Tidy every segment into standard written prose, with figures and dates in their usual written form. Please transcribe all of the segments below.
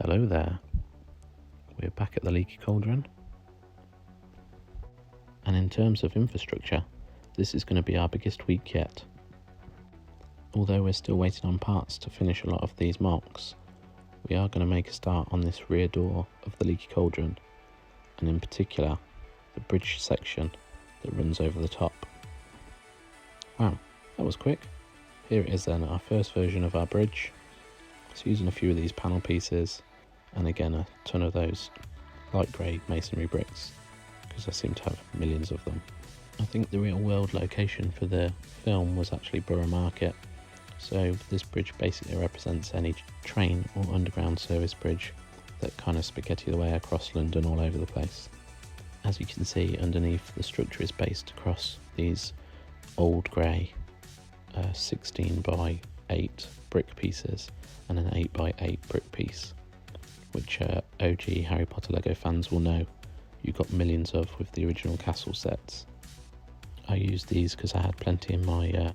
Hello there, we're back at the leaky cauldron, and in terms of infrastructure, this is going to be our biggest week yet. Although we're still waiting on parts to finish a lot of these mocks, we are going to make a start on this rear door of the leaky cauldron, and in particular the bridge section that runs over the top. Wow, that was quick. Here it is then, our first version of our bridge. It's using a few of these panel pieces and again a ton of those light grey masonry bricks because I seem to have millions of them. I think the real world location for the film was actually Borough Market, so this bridge basically represents any train or underground service bridge that kind of spaghetti the way across London all over the place. As you can see underneath, the structure is based across these old grey 16 by 8 brick pieces and an 8 by 8 brick piece, which OG Harry Potter Lego fans will know you got millions of with the original castle sets. I used these because I had plenty in my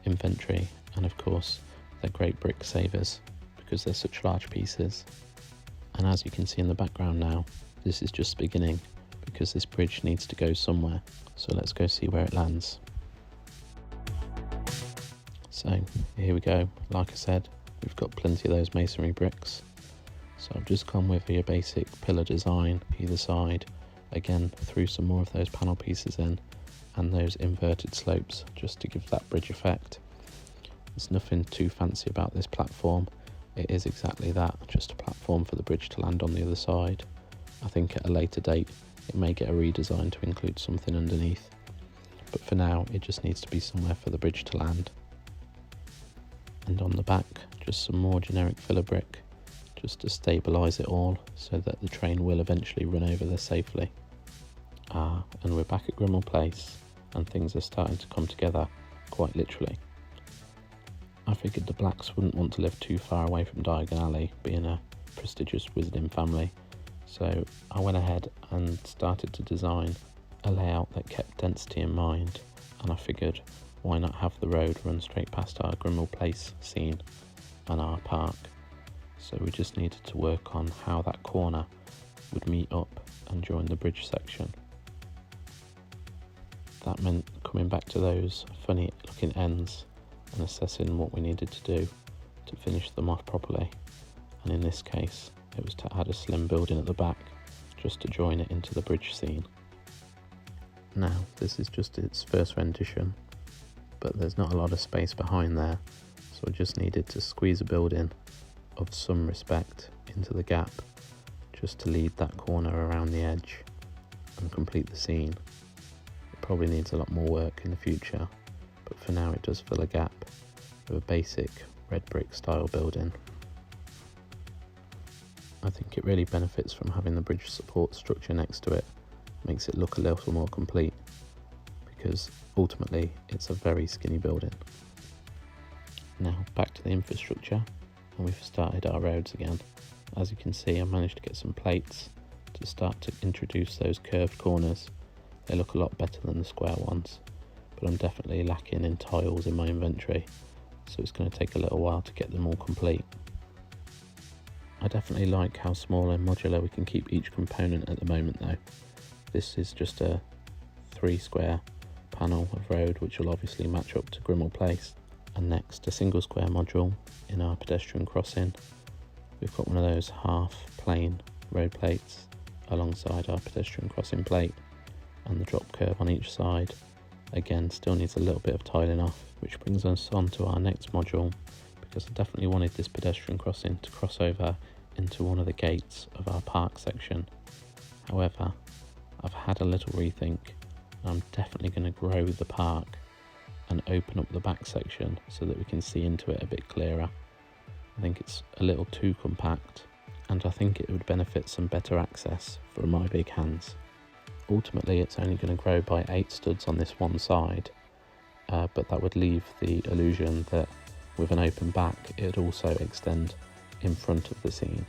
inventory, and of course they're great brick savers because they're such large pieces. And as you can see in the background now, this is just beginning because this bridge needs to go somewhere, so let's go see where it lands. So here we go. Like I said, we've got plenty of those masonry bricks, so I've just gone with your basic pillar design either side, again threw some more of those panel pieces in and those inverted slopes just to give that bridge effect. There's nothing too fancy about this platform, it is exactly that, just a platform for the bridge to land on the other side. I think at a later date it may get a redesign to include something underneath, but for now it just needs to be somewhere for the bridge to land. And on the back, just some more generic filler brick, just to stabilise it all so that the train will eventually run over this safely. And we're back at Grimmauld Place, and things are starting to come together, quite literally. I figured the Blacks wouldn't want to live too far away from Diagon Alley, being a prestigious wizarding family, so I went ahead and started to design a layout that kept density in mind, and I figured why not have the road run straight past our Grimmauld Place scene and our park. So we just needed to work on how that corner would meet up and join the bridge section. That meant coming back to those funny looking ends and assessing what we needed to do to finish them off properly, and in this case it was to add a slim building at the back just to join it into the bridge scene. Now this is just its first rendition, but there's not a lot of space behind there, so I just needed to squeeze a building of some respect into the gap just to lead that corner around the edge and complete the scene. It probably needs a lot more work in the future, but for now it does fill a gap with a basic red brick style building. I think it really benefits from having the bridge support structure next to it, makes it look a little more complete, because ultimately it's a very skinny building. Now back to the infrastructure, and we've started our roads again. As you can see, I managed to get some plates to start to introduce those curved corners. They look a lot better than the square ones, but I'm definitely lacking in tiles in my inventory, so it's going to take a little while to get them all complete. I definitely like how small and modular we can keep each component at the moment though. This is just a 3 square panel of road which will obviously match up to Grimmauld Place, and next a single square module in our pedestrian crossing. We've got one of those half plane road plates alongside our pedestrian crossing plate, and the drop curve on each side again still needs a little bit of tiling off, which brings us on to our next module, because I definitely wanted this pedestrian crossing to cross over into one of the gates of our park section. However, I've had a little rethink, and I'm definitely going to grow the park and open up the back section so that we can see into it a bit clearer. I think it's a little too compact, and I think it would benefit some better access for my big hands. Ultimately it's only going to grow by 8 studs on this one side, but that would leave the illusion that with an open back it would also extend in front of the scene.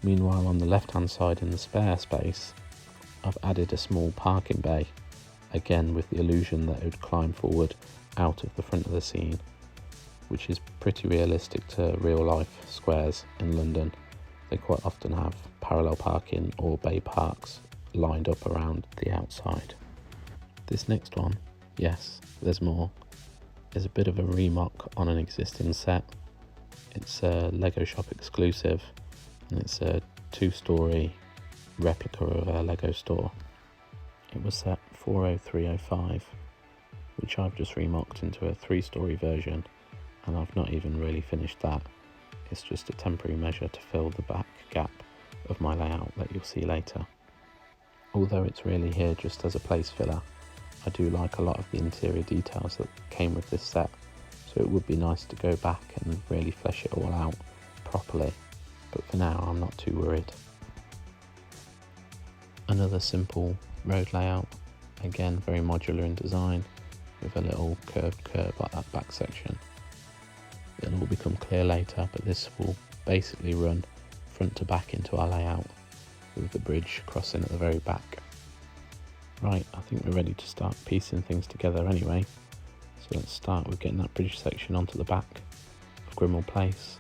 Meanwhile, on the left hand side in the spare space, I've added a small parking bay, again with the illusion that it would climb forward out of the front of the scene, which is pretty realistic to real life squares in London. they quite often have parallel parking or bay parks lined up around the outside. This next one, yes, there's more, is a bit of a remock on an existing set. It's a Lego shop exclusive, and it's a 2-story replica of a Lego store. It was set 40305, which I've just remocked into a 3-story version, and I've not even really finished that. It's just a temporary measure to fill the back gap of my layout that you'll see later. Although it's really here just as a place filler, I do like a lot of the interior details that came with this set, so it would be nice to go back and really flesh it all out properly, but for now I'm not too worried. Another simple road layout, again very modular in design, with a little curved curb like that back section. It'll all become clear later, but this will basically run front to back into our layout, with the bridge crossing at the very back. Right, I think we're ready to start piecing things together anyway, so let's start with getting that bridge section onto the back of Grimmauld Place,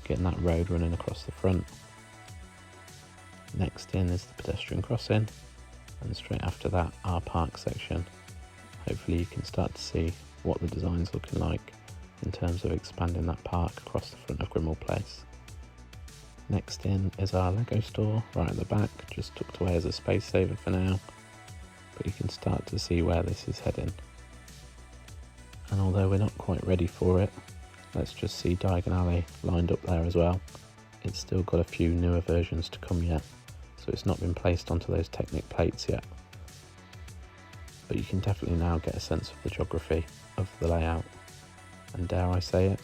getting that road running across the front. Next in is the pedestrian crossing, and straight after that our park section. Hopefully you can start to see what the design's looking like in terms of expanding that park across the front of Grimmauld Place. Next in is our Lego store right at the back, just tucked away as a space saver for now, but you can start to see where this is heading. And although we're not quite ready for it, let's just see Diagon Alley lined up there as well. It's still got a few newer versions to come yet, so it's not been placed onto those Technic plates yet. But you can definitely now get a sense of the geography of the layout. And dare I say it,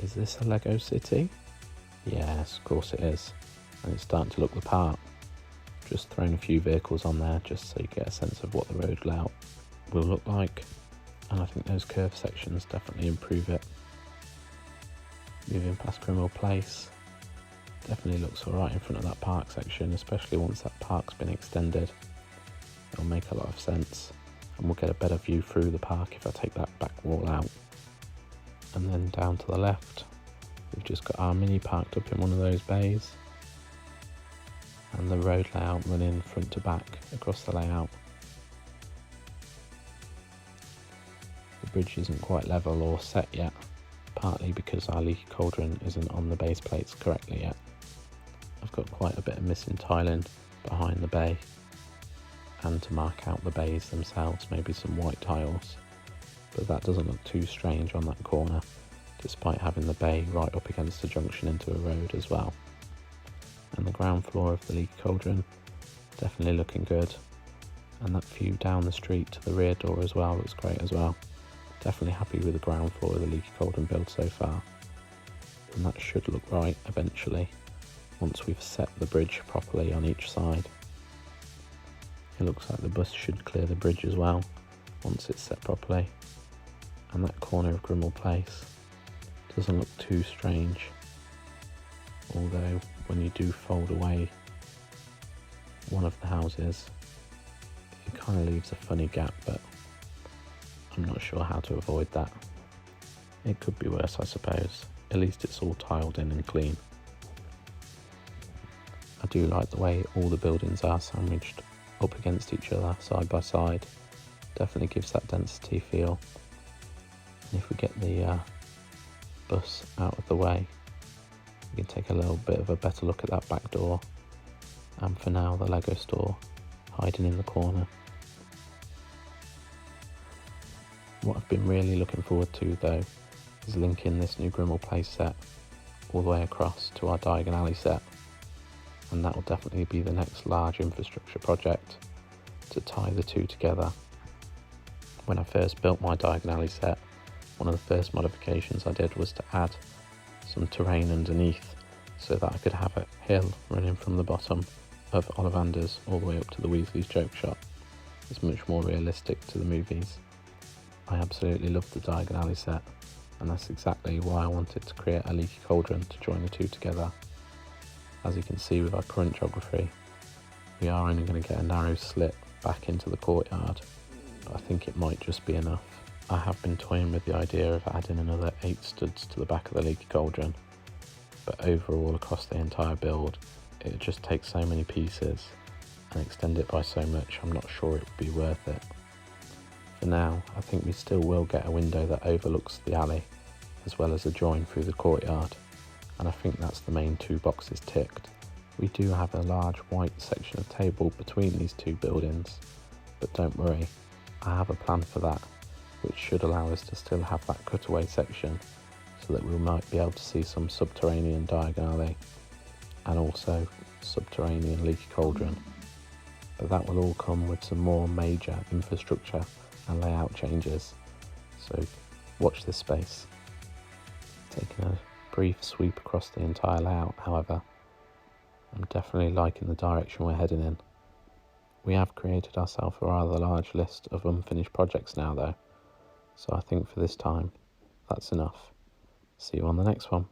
is this a Lego city? Yes, of course it is, and it's starting to look the part. Just throwing a few vehicles on there just so you get a sense of what the road layout will look like, and I think those curved sections definitely improve it. Moving past Grimmauld Place, definitely looks alright in front of that park section, especially once that park's been extended. It'll make a lot of sense, and we'll get a better view through the park if I take that back wall out. And then down to the left, we've just got our Mini parked up in one of those bays, and the road layout running front to back across the layout. The bridge isn't quite level or set yet, partly because our leaky cauldron isn't on the base plates correctly yet. I've got quite a bit of missing tiling behind the bay, and to mark out the bays themselves, maybe some white tiles, but that doesn't look too strange on that corner, despite having the bay right up against the junction into a road as well. And the ground floor of the leaky cauldron, definitely looking good, and that view down the street to the rear door as well looks great as well. Definitely happy with the ground floor of the leaky cauldron build so far, and that should look right eventually once we've set the bridge properly on each side. It looks like the bus should clear the bridge as well once it's set properly, and that corner of Grimmauld Place doesn't look too strange, although when you do fold away one of the houses it kind of leaves a funny gap, but I'm not sure how to avoid that. It could be worse, I suppose. At least it's all tiled in and clean. I do like the way all the buildings are sandwiched up against each other side by side. Definitely gives that density feel. And if we get the bus out of the way, we can take a little bit of a better look at that back door, and for now the Lego store hiding in the corner. What I've been really looking forward to though is linking this new Grimmauld Place set all the way across to our Diagon Alley set, and that will definitely be the next large infrastructure project to tie the two together. When I first built my Diagon Alley set, one of the first modifications I did was to add some terrain underneath so that I could have a hill running from the bottom of Ollivander's all the way up to the Weasley's joke shop. It's much more realistic to the movies. I absolutely love the Diagon Alley set, and that's exactly why I wanted to create a leaky cauldron to join the two together. As you can see with our current geography, we are only going to get a narrow slit back into the courtyard, but I think it might just be enough. I have been toying with the idea of adding another 8 studs to the back of the leaky cauldron, but overall across the entire build it just takes so many pieces and extend it by so much, I'm not sure it would be worth it. For now, I think we still will get a window that overlooks the alley, as well as a join through the courtyard, and I think that's the main 2 boxes ticked. We do have a large white section of table between these 2 buildings, but don't worry, I have a plan for that, which should allow us to still have that cutaway section, so that we might be able to see some subterranean Diagon Alley, and also subterranean leaky cauldron. But that will all come with some more major infrastructure and layout changes, so watch this space. Taking a brief sweep across the entire layout, however, I'm definitely liking the direction we're heading in. We have created ourselves a rather large list of unfinished projects now though, so I think for this time that's enough. See you on the next one.